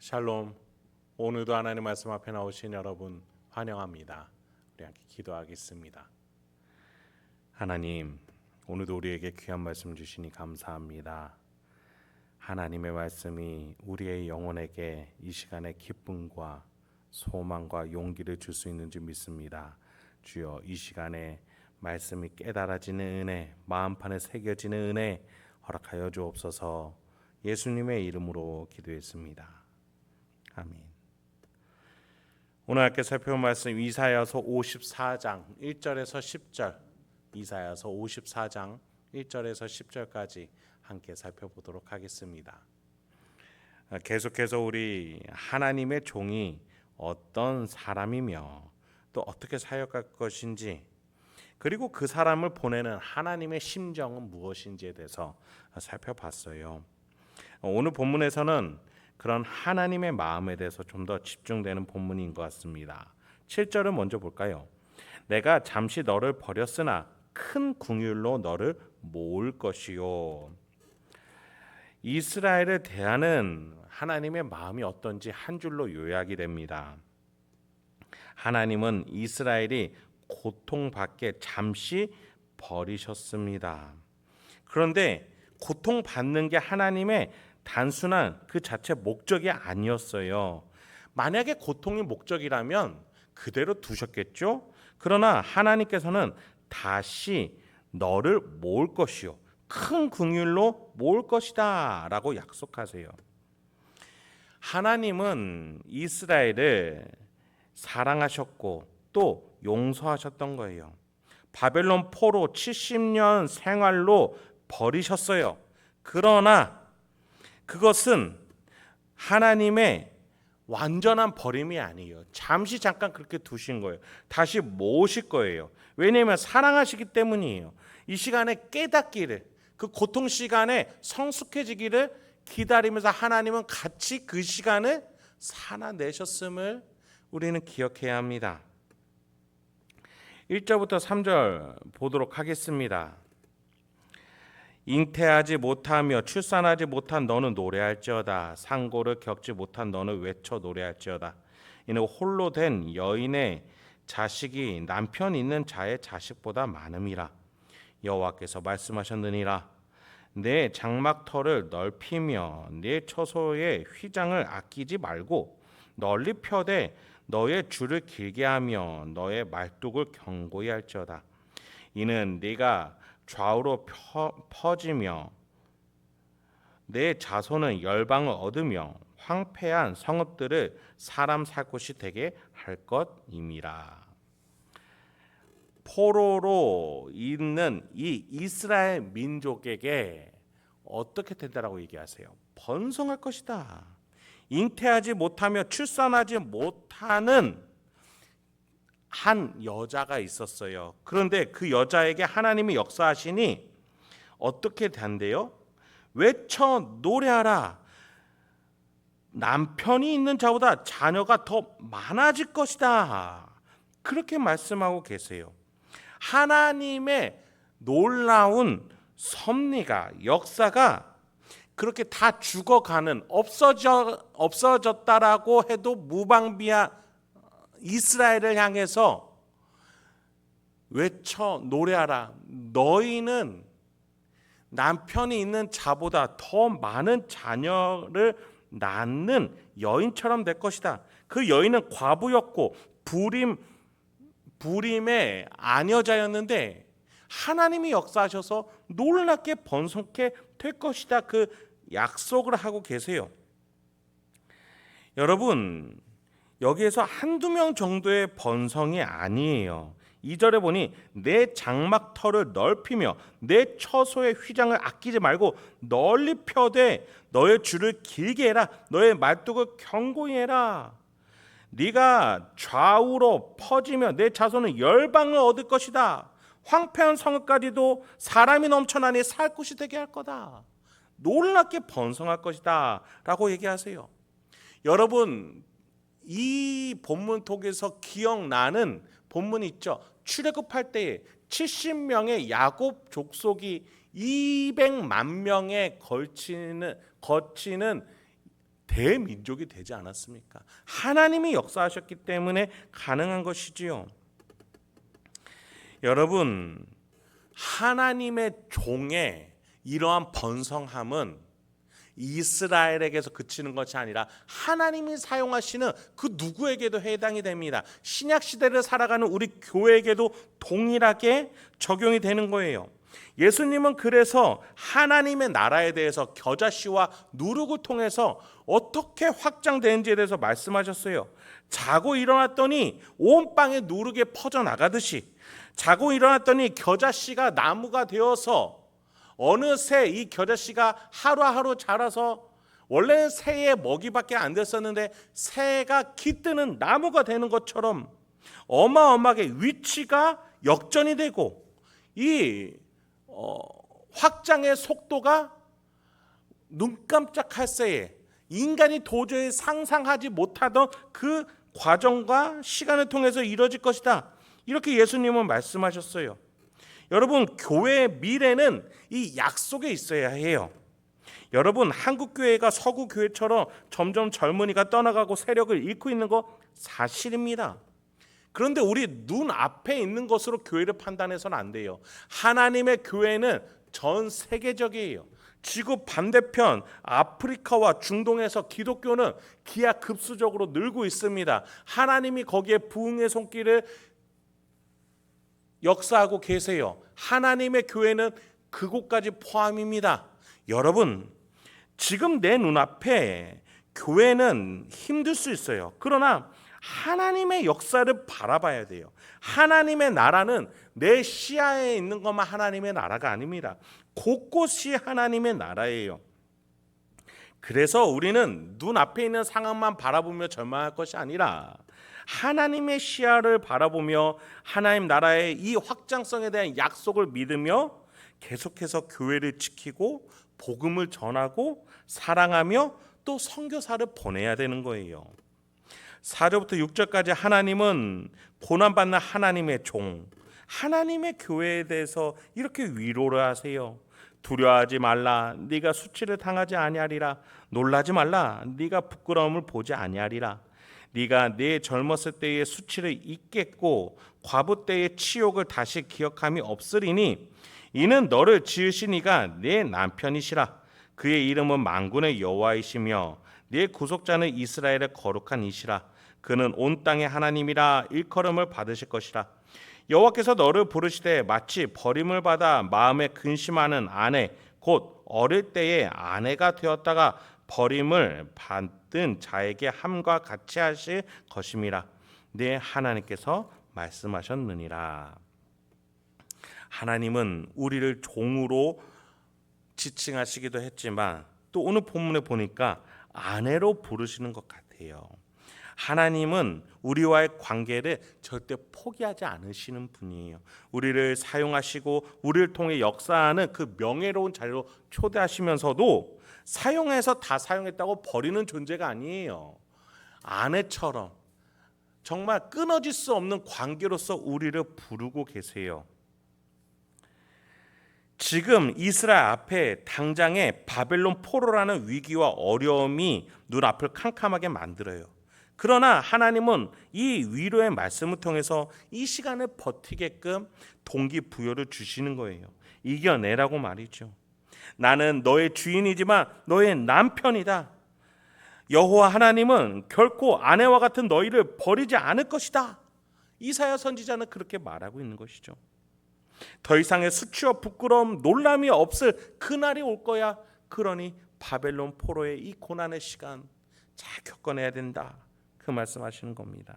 샬롬. 오늘도 하나님 말씀 앞에 나오신 여러분 환영합니다. 우리 함께 기도하겠습니다. 하나님, 오늘도 우리에게 귀한 말씀 주시니 감사합니다. 하나님의 말씀이 우리의 영혼에게 이 시간에 기쁨과 소망과 용기를 줄 수 있는 줄 믿습니다. 주여, 이 시간에 말씀이 깨달아지는 은혜, 마음판에 새겨지는 은혜 허락하여 주옵소서. 예수님의 이름으로 기도했습니다. 아멘. 오늘 함께 살펴볼 말씀 이사야서 54장 1절에서 10절, 이사야서 54장 1절에서 10절까지 함께 살펴보도록 하겠습니다. 계속해서 우리 하나님의 종이 어떤 사람이며 또 어떻게 사역할 것인지, 그리고 그 사람을 보내는 하나님의 심정은 무엇인지에 대해서 살펴봤어요. 오늘 본문에서는 그런 하나님의 마음에 대해서 좀 더 집중되는 본문인 것 같습니다. 7절을 먼저 볼까요? 내가 잠시 너를 버렸으나 큰 긍휼로 너를 모을 것이요. 이스라엘을 대하는 하나님의 마음이 어떤지 한 줄로 요약이 됩니다. 하나님은 이스라엘이 고통받게 잠시 버리셨습니다. 그런데 고통받는 게 하나님의 단순한 그 자체 목적이 아니었어요. 만약에 고통이 목적이라면 그대로 두셨겠죠? 그러나 하나님께서는 다시 너를 모을 것이요, 큰 긍휼로 모을 것이다 라고 약속하세요. 하나님은 이스라엘을 사랑하셨고 또 용서하셨던 거예요. 바벨론 포로 70년 생활로 버리셨어요. 그러나 그것은 하나님의 완전한 버림이 아니에요. 잠깐 그렇게 두신 거예요. 다시 모으실 거예요. 왜냐하면 사랑하시기 때문이에요. 이 시간에 깨닫기를, 그 고통 시간에 성숙해지기를 기다리면서 하나님은 같이 그 시간을 살아내셨음을 우리는 기억해야 합니다. 1절부터 3절 보도록 하겠습니다. 잉태하지 못하며 출산하지 못한 너는 노래할지어다. 상고를 겪지 못한 너는 외쳐 노래할지어다. 이는 홀로 된 여인의 자식이 남편 있는 자의 자식보다 많음이라. 여호와께서 말씀하셨느니라. 내 장막터를 넓히며 내 처소의 휘장을 아끼지 말고 널리 펴되 너의 줄을 길게 하며 너의 말뚝을 견고히 할지어다. 이는 네가 좌우로 퍼지며 내 자손은 열방을 얻으며 황폐한 성읍들을 사람 살 곳이 되게 할 것임이라. 포로로 있는 이 이스라엘 민족에게 어떻게 된다라고 얘기하세요? 번성할 것이다. 잉태하지 못하며 출산하지 못하는 한 여자가 있었어요. 그런데 그 여자에게 하나님이 역사하시니 어떻게 된대요? 외쳐 노래하라. 남편이 있는 자보다 자녀가 더 많아질 것이다. 그렇게 말씀하고 계세요. 하나님의 놀라운 섭리가, 역사가 그렇게 다 죽어가는, 없어졌다라고 해도 무방비한 이스라엘을 향해서 외쳐 노래하라. 너희는 남편이 있는 자보다 더 많은 자녀를 낳는 여인처럼 될 것이다. 그 여인은 과부였고 불임의 아녀자였는데 하나님이 역사하셔서 놀랍게 번성케 될 것이다. 그 약속을 하고 계세요. 여러분, 여기에서 한두 명 정도의 번성이 아니에요. 2절에 보니 내 장막터를 넓히며 내 처소의 휘장을 아끼지 말고 널리 펴되 너의 줄을 길게 해라. 너의 말뚝을 견고히 해라. 네가 좌우로 퍼지며 내 자손은 열방을 얻을 것이다. 황폐한 성읍까지도 사람이 넘쳐나니 살 곳이 되게 할 거다. 놀랍게 번성할 것이다 라고 얘기하세요. 여러분, 이 본문 통해서 기억나는 본문 있죠. 출애굽할 때에 70명의 야곱 족속이 200만 명에 거치는 대민족이 되지 않았습니까? 하나님이 역사하셨기 때문에 가능한 것이지요. 여러분, 하나님의 종의 이러한 번성함은 이스라엘에게서 그치는 것이 아니라 하나님이 사용하시는 그 누구에게도 해당이 됩니다. 신약 시대를 살아가는 우리 교회에게도 동일하게 적용이 되는 거예요. 예수님은 그래서 하나님의 나라에 대해서 겨자씨와 누룩을 통해서 어떻게 확장되는지에 대해서 말씀하셨어요. 자고 일어났더니 온 땅에 누룩이 퍼져나가듯이, 자고 일어났더니 겨자씨가 나무가 되어서 어느새 이 겨자씨가 하루하루 자라서 원래는 새의 먹이밖에 안 됐었는데 새가 깃드는 나무가 되는 것처럼 어마어마하게 위치가 역전이 되고, 이 확장의 속도가 눈 깜짝할 새에 인간이 도저히 상상하지 못하던 그 과정과 시간을 통해서 이루어질 것이다. 이렇게 예수님은 말씀하셨어요. 여러분, 교회의 미래는 이 약속에 있어야 해요. 여러분, 한국 교회가 서구 교회처럼 점점 젊은이가 떠나가고 세력을 잃고 있는 거 사실입니다. 그런데 우리 눈앞에 있는 것으로 교회를 판단해서는 안 돼요. 하나님의 교회는 전 세계적이에요. 지구 반대편 아프리카와 중동에서 기독교는 기하급수적으로 늘고 있습니다. 하나님이 거기에 부흥의 손길을 역사하고 계세요. 하나님의 교회는 그곳까지 포함입니다. 여러분, 지금 내 눈앞에 교회는 힘들 수 있어요. 그러나 하나님의 역사를 바라봐야 돼요. 하나님의 나라는 내 시야에 있는 것만 하나님의 나라가 아닙니다. 곳곳이 하나님의 나라예요. 그래서 우리는 눈앞에 있는 상황만 바라보며 절망할 것이 아니라 하나님의 시야를 바라보며 하나님 나라의 이 확장성에 대한 약속을 믿으며 계속해서 교회를 지키고 복음을 전하고 사랑하며 또 선교사를 보내야 되는 거예요. 4절부터 6절까지 하나님은 고난받는 하나님의 종, 하나님의 교회에 대해서 이렇게 위로를 하세요. 두려워하지 말라, 네가 수치를 당하지 아니하리라. 놀라지 말라, 네가 부끄러움을 보지 아니하리라. 네가 네 젊었을 때의 수치를 잊겠고 과부 때의 치욕을 다시 기억함이 없으리니 이는 너를 지으신 이가 네 남편이시라. 그의 이름은 만군의 여호와이시며 네 구속자는 이스라엘의 거룩한 이시라. 그는 온 땅의 하나님이라 일컬음을 받으실 것이라. 여호와께서 너를 부르시되 마치 버림을 받아 마음에 근심하는 아내 곧 어릴 때의 아내가 되었다가 버림을 받은 자에게 함과 같이 하실 것임이라. 네 하나님께서 말씀하셨느니라. 하나님은 우리를 종으로 지칭하시기도 했지만 또 오늘 본문에 보니까 아내로 부르시는 것 같아요. 하나님은 우리와의 관계를 절대 포기하지 않으시는 분이에요. 우리를 사용하시고 우리를 통해 역사하는 그 명예로운 자리로 초대하시면서도 사용해서 다 사용했다고 버리는 존재가 아니에요. 아내처럼 정말 끊어질 수 없는 관계로서 우리를 부르고 계세요. 지금 이스라엘 앞에 당장에 바벨론 포로라는 위기와 어려움이 눈앞을 캄캄하게 만들어요. 그러나 하나님은 이 위로의 말씀을 통해서 이 시간을 버티게끔 동기부여를 주시는 거예요. 이겨내라고 말이죠. 나는 너의 주인이지만 너의 남편이다. 여호와 하나님은 결코 아내와 같은 너희를 버리지 않을 것이다. 이사야 선지자는 그렇게 말하고 있는 것이죠. 더 이상의 수치와 부끄러움, 놀람이 없을 그날이 올 거야. 그러니 바벨론 포로의 이 고난의 시간 잘 겪어내야 된다. 그 말씀하시는 겁니다.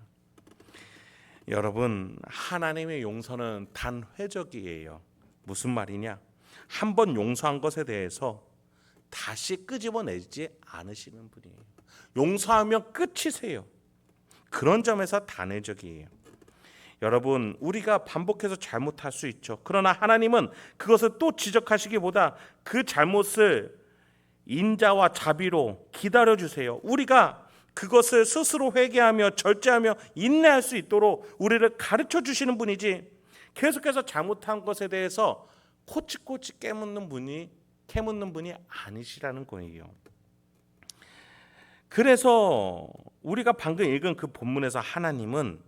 여러분, 하나님의 용서는 단회적이에요. 무슨 말이냐? 한 번 용서한 것에 대해서 다시 끄집어내지 않으시는 분이에요. 용서하면 끝이세요. 그런 점에서 단회적이에요. 여러분, 우리가 반복해서 잘못할 수 있죠. 그러나 하나님은 그것을 또 지적하시기보다 그 잘못을 인자와 자비로 기다려주세요. 우리가 그것을 스스로 회개하며 절제하며 인내할 수 있도록 우리를 가르쳐 주시는 분이지, 계속해서 잘못한 것에 대해서 코치코치 캐묻는 분이 아니시라는 거예요. 그래서 우리가 방금 읽은 그 본문에서 하나님은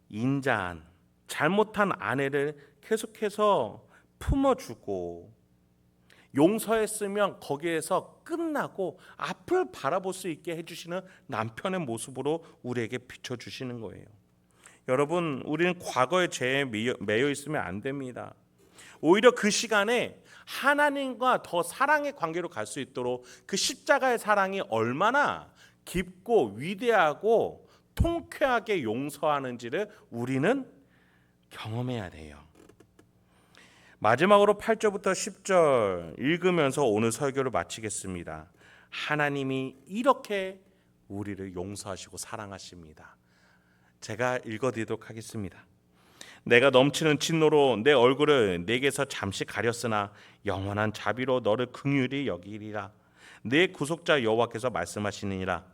인자한 잘못한 아내를 계속해서 품어주고 용서했으면 거기에서 끝나고 앞을 바라볼 수 있게 해주시는 남편의 모습으로 우리에게 비춰주시는 거예요. 여러분, 우리는 과거의 죄에 매여 있으면 안 됩니다. 오히려 그 시간에 하나님과 더 사랑의 관계로 갈 수 있도록 그 십자가의 사랑이 얼마나 깊고 위대하고 통쾌하게 용서하는지를 우리는 경험해야 돼요. 마지막으로 8절부터 10절 읽으면서 오늘 설교를 마치겠습니다. 하나님이 이렇게 우리를 용서하시고 사랑하십니다. 제가 읽어드리도록 하겠습니다. 내가 넘치는 진노로 내 얼굴을 내게서 잠시 가렸으나 영원한 자비로 너를 긍휼히 여기리라. 내 구속자 여호와께서 말씀하시느니라.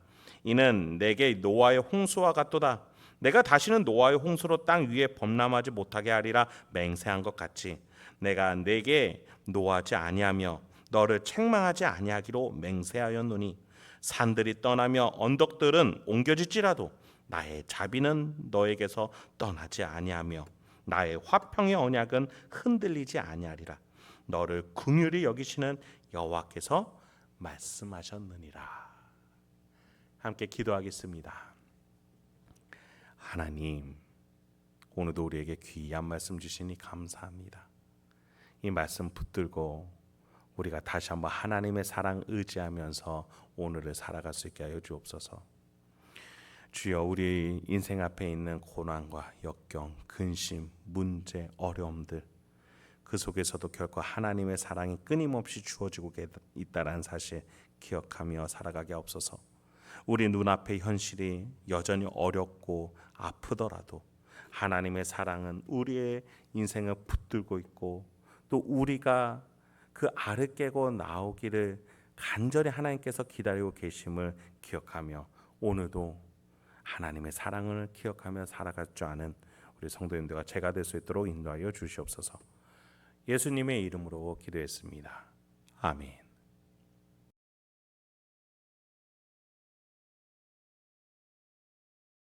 이는 내게 노아의 홍수와 같도다. 내가 다시는 노아의 홍수로 땅 위에 범람하지 못하게 하리라 맹세한 것 같이 내가 내게 노하지 아니하며 너를 책망하지 아니하기로 맹세하였노니 산들이 떠나며 언덕들은 옮겨질지라도 나의 자비는 너에게서 떠나지 아니하며 나의 화평의 언약은 흔들리지 아니하리라. 너를 긍휼히 여기시는 여호와께서 말씀하셨느니라. 함께 기도하겠습니다. 하나님, 오늘도 우리에게 귀한 말씀 주시니 감사합니다. 이 말씀 붙들고 우리가 다시 한번 하나님의 사랑 의지하면서 오늘을 살아갈 수 있게 하여 주옵소서. 주여, 우리 인생 앞에 있는 고난과 역경, 근심, 문제, 어려움들 그 속에서도 결코 하나님의 사랑이 끊임없이 주어지고 있다는 사실 기억하며 살아가게 하옵소서. 우리 눈앞의 현실이 여전히 어렵고 아프더라도 하나님의 사랑은 우리의 인생을 붙들고 있고 또 우리가 그 알을 깨고 나오기를 간절히 하나님께서 기다리고 계심을 기억하며 오늘도 하나님의 사랑을 기억하며 살아갈 줄 아는 우리 성도님들과 제가 될 수 있도록 인도하여 주시옵소서. 예수님의 이름으로 기도했습니다. 아멘.